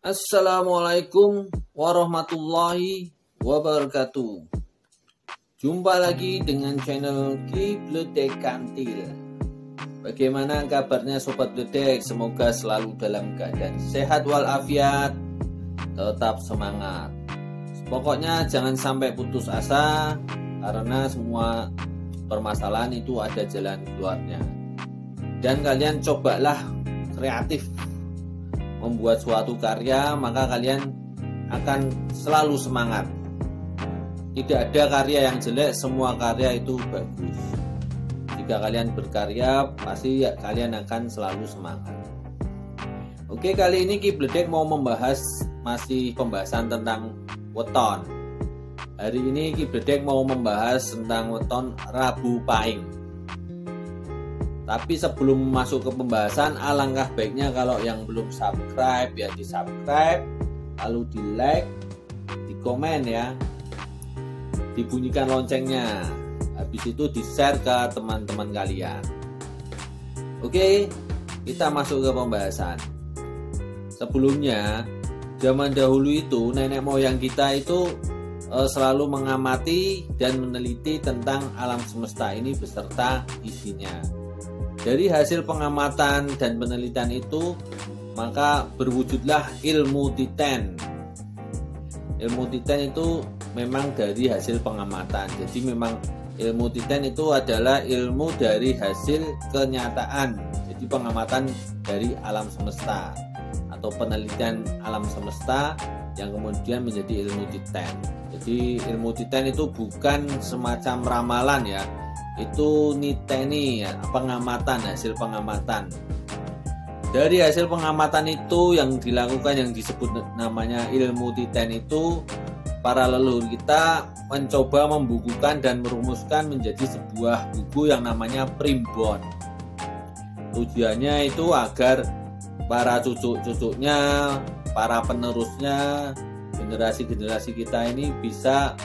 Assalamualaikum warahmatullahi wabarakatuh. Jumpa lagi dengan channel Kibledek Kantil. Bagaimana kabarnya Sobat Bledek? Semoga selalu dalam keadaan sehat walafiat, tetap semangat. Pokoknya jangan sampai putus asa, karena semua permasalahan itu ada jalan keluarnya. Dan kalian cobalah kreatif membuat suatu karya, maka kalian akan selalu semangat. Tidak ada karya yang jelek, semua karya itu bagus. Jika kalian berkarya, pasti kalian akan selalu semangat. Oke, kali ini Kibledek mau membahas masih pembahasan tentang weton. Hari ini Kibledek mau membahas tentang weton Rabu Pahing. Tapi sebelum masuk ke pembahasan, alangkah baiknya kalau yang belum subscribe ya di subscribe, lalu di like, di komen ya, dibunyikan loncengnya, habis itu di share ke teman-teman kalian. Oke, kita masuk ke pembahasan. Sebelumnya, zaman dahulu itu nenek moyang kita itu selalu mengamati dan meneliti tentang alam semesta ini beserta isinya. Dari hasil pengamatan dan penelitian itu, maka berwujudlah ilmu Titen. Ilmu Titen itu memang dari hasil pengamatan. Jadi memang ilmu Titen itu adalah ilmu dari hasil kenyataan. Jadi pengamatan dari alam semesta atau penelitian alam semesta yang kemudian menjadi ilmu Titen. Jadi ilmu Titen itu bukan semacam ramalan ya. Itu niteni ya, pengamatan, hasil pengamatan. Dari hasil pengamatan itu yang dilakukan, yang disebut namanya ilmu Titen itu, para leluhur kita mencoba membukukan dan merumuskan menjadi sebuah buku yang namanya primbon. Tujuannya itu agar para cucu-cucunya, para penerusnya, generasi-generasi kita ini bisa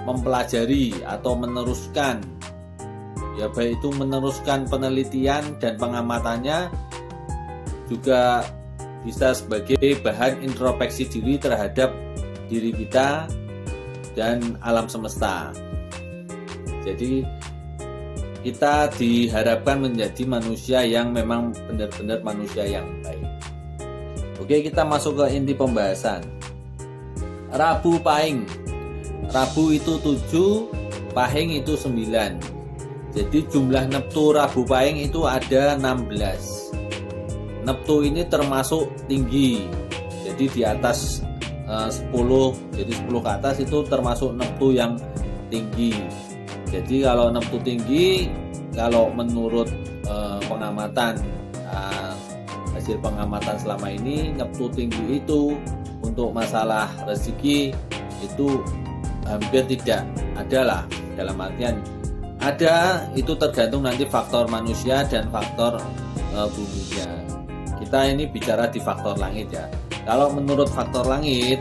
mempelajari atau meneruskan, ya baik itu meneruskan penelitian dan pengamatannya, juga bisa sebagai bahan introspeksi diri terhadap diri kita dan alam semesta. Jadi kita diharapkan menjadi manusia yang memang benar-benar manusia yang baik. Oke, kita masuk ke inti pembahasan. Rabu Pahing. Rabu itu 7, Pahing itu 9. Jadi jumlah neptu Rabu Pahing itu ada 16. Neptu ini termasuk tinggi. Jadi di atas 10, jadi 10 ke atas itu termasuk neptu yang tinggi. Jadi kalau neptu tinggi, kalau menurut pengamatan, hasil pengamatan selama ini, neptu tinggi itu untuk masalah rezeki itu hampir tidak ada lah, dalam artian ada, itu tergantung nanti faktor manusia dan faktor buminya. Kita ini bicara di faktor langit ya. Kalau menurut faktor langit,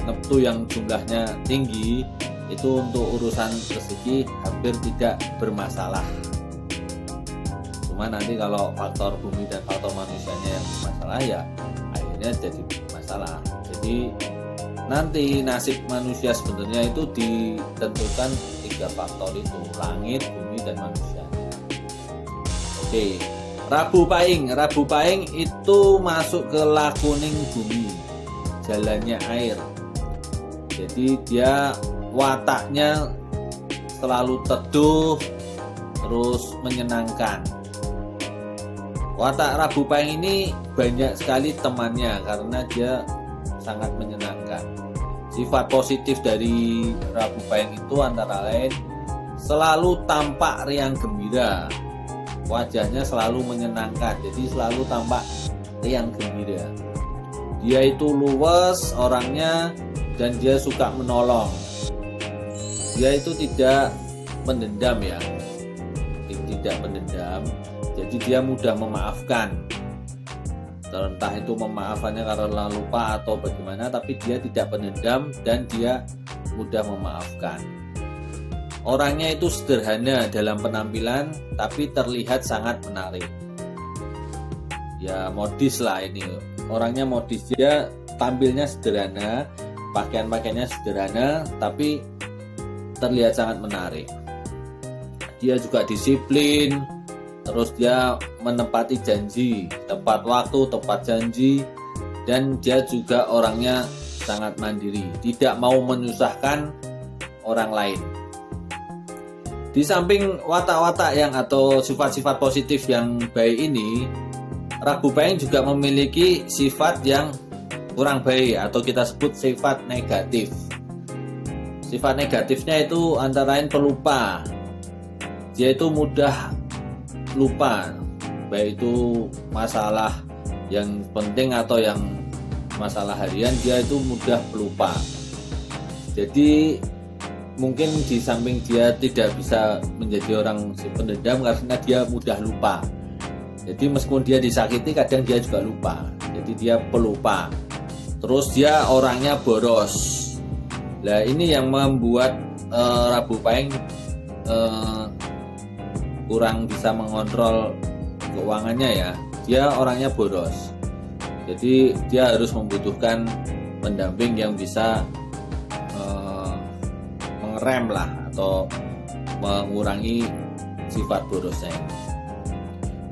neptu yang jumlahnya tinggi itu untuk urusan rezeki hampir tidak bermasalah. Cuma nanti kalau faktor bumi dan faktor manusianya yang bermasalah, ya akhirnya jadi masalah. Jadi nanti nasib manusia sebenarnya itu ditentukan 3 faktor itu, langit, bumi, dan manusia. Oke, Rabu Pahing. Rabu Pahing itu masuk ke lakuning bumi, jalannya air. Jadi dia wataknya selalu teduh, terus menyenangkan. Watak Rabu Pahing ini banyak sekali temannya karena dia sangat menyenangkan. Sifat positif dari Rabu Pahing itu antara lain selalu tampak riang gembira, wajahnya selalu menyenangkan, jadi selalu tampak riang gembira. Dia itu luwes orangnya dan dia suka menolong. Dia itu tidak pendendam ya, tidak pendendam, jadi dia mudah memaafkan. Entah itu memaafannya karena lupa atau bagaimana, tapi dia tidak pendendam dan dia mudah memaafkan. Orangnya itu sederhana dalam penampilan, tapi terlihat sangat menarik. Ya modis lah ini, orangnya modis, dia tampilnya sederhana, pakaian-pakaiannya sederhana, tapi terlihat sangat menarik. Dia juga disiplin, terus dia menepati janji, tepat waktu, tepat janji, dan dia juga orangnya sangat mandiri, tidak mau menyusahkan orang lain. Di samping watak-watak yang atau sifat-sifat positif yang baik ini, Rabu Pahing juga memiliki sifat yang kurang baik atau kita sebut sifat negatif. Sifat negatifnya itu antara lain pelupa. Dia itu mudah lupa, baik itu masalah yang penting atau yang masalah harian, dia itu mudah pelupa. Jadi mungkin di samping dia tidak bisa menjadi orang pendendam karena dia mudah lupa. Jadi meskipun dia disakiti, kadang dia juga lupa. Jadi dia pelupa. Terus dia orangnya boros. Nah ini yang membuat Rabu Pahing kurang bisa mengontrol keuangannya ya. Dia orangnya boros. Jadi dia harus membutuhkan pendamping yang bisa mengerem lah atau mengurangi sifat borosnya.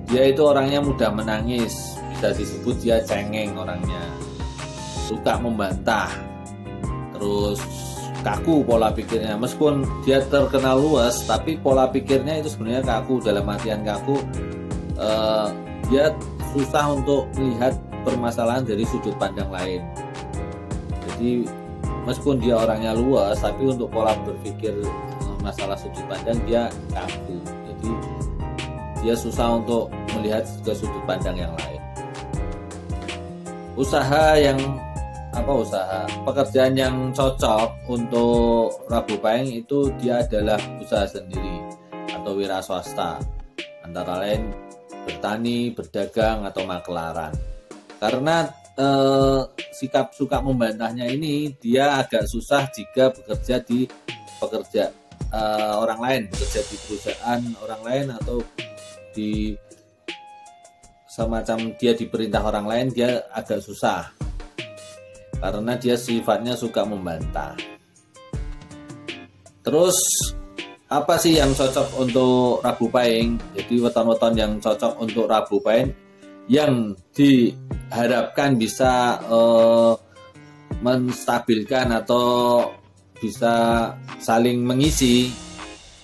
Dia itu orangnya mudah menangis, bisa disebut dia cengeng orangnya, suka membantah, terus kaku pola pikirnya. Meskipun dia terkenal luas, tapi pola pikirnya itu sebenarnya kaku. Dalam artian kaku, dia susah untuk melihat permasalahan dari sudut pandang lain. Jadi meskipun dia orangnya luas, tapi untuk pola berpikir masalah sudut pandang dia kaku. Jadi dia susah untuk melihat ke sudut pandang yang lain. Pekerjaan yang cocok untuk Rabu Pahing itu dia adalah usaha sendiri atau wira swasta, antara lain bertani, berdagang, atau makelaran. Karena sikap suka membantahnya ini, dia agak susah jika bekerja di orang lain, bekerja di perusahaan orang lain atau di semacam dia diperintah orang lain, dia agak susah karena dia sifatnya suka membantah. Terus apa sih yang cocok untuk Rabu Pahing? Jadi weton-weton yang cocok untuk Rabu Pahing yang diharapkan bisa menstabilkan atau bisa saling mengisi,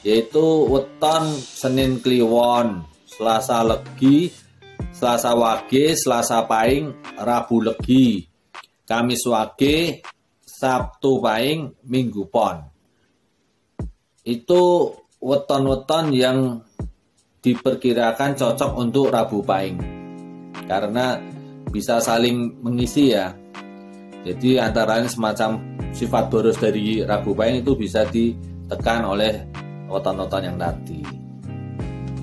yaitu weton Senin Kliwon, Selasa Legi, Selasa Wage, Selasa Pahing, Rabu Legi, Kamis Wage, Sabtu Pahing, Minggu Pon. Itu weton-weton yang diperkirakan cocok untuk Rabu Pahing karena bisa saling mengisi ya. Jadi antara lain semacam sifat boros dari Rabu Pahing itu bisa ditekan oleh weton-weton yang tadi.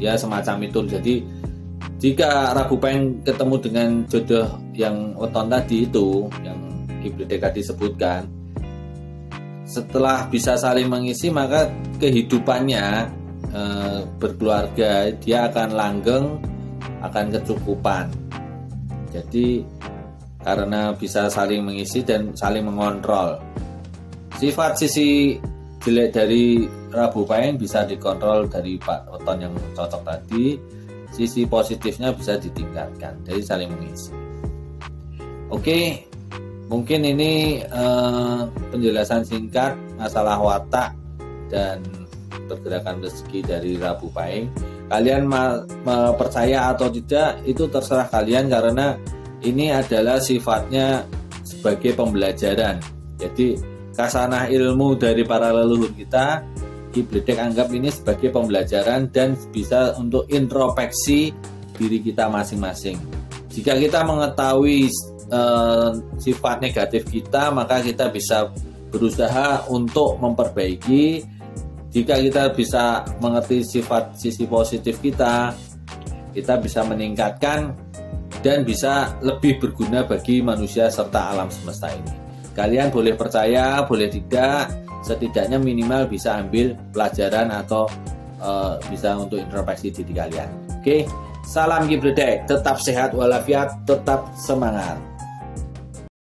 Ya semacam itu. Jadi jika Rabu Pahing ketemu dengan jodoh yang weton tadi itu, yang Ki Bledek tadi sebutkan, setelah bisa saling mengisi maka kehidupannya berkeluarga dia akan langgeng, akan kecukupan. Jadi karena bisa saling mengisi dan saling mengontrol. Sifat sisi jelek dari Rabu Pahing bisa dikontrol dari Pak weton yang cocok tadi. Sisi positifnya bisa ditingkatkan dari saling mengisi. Oke, mungkin ini penjelasan singkat masalah watak dan pergerakan rezeki dari Rabu Pahing. Kalian percaya atau tidak itu terserah kalian, karena ini adalah sifatnya sebagai pembelajaran. Jadi kasanah ilmu dari para leluhur kita, Ki Bledek anggap ini sebagai pembelajaran dan bisa untuk introspeksi diri kita masing-masing. Jika kita mengetahui sifat negatif kita, maka kita bisa berusaha untuk memperbaiki. Jika kita bisa mengerti sisi positif kita bisa meningkatkan dan bisa lebih berguna bagi manusia serta alam semesta ini. Kalian boleh percaya, boleh tidak, setidaknya minimal bisa ambil pelajaran atau bisa untuk introspeksi diri kalian. Oke, salam Ki Bledek, tetap sehat walafiat, tetap semangat.